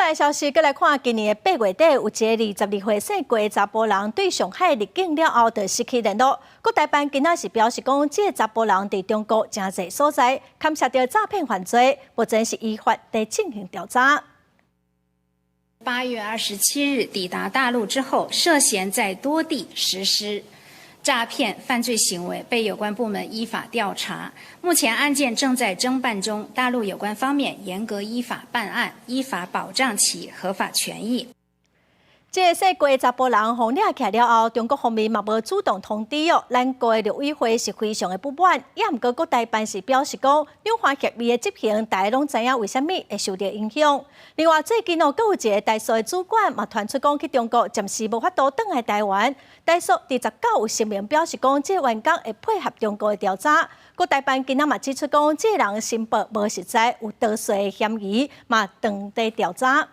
来消息，再来看今年的8月底，有一个22岁姓郭的查甫人对上海入境了后，就失去联络。国台办今仔是表示讲，这个查甫人伫中国真侪所在牵涉到诈骗犯罪，目前是依法在进行调查。8月27日抵达大陆之后，涉嫌在多地实施诈骗犯罪行为，被有关部门依法调查。目前案件正在侦办中，大陆有关方面严格依法办案，依法保障其合法权益。这个姓郭的查甫人被抓起来了后，中国方面嘛无主动通知哦，咱国的陆委会是非常的不满。也毋过，国台办是表示讲，两岸协议的执行，大家拢知影为虾米会受到影响。另外，最近哦，阁有一个台塑的主管嘛传出讲去中国暂时无法度返来台湾。台塑第19有声明表示讲，这员工会配合中国的调查。国台办今仔嘛指出讲，这人申报无实在，有盗税的嫌疑，嘛长地调查。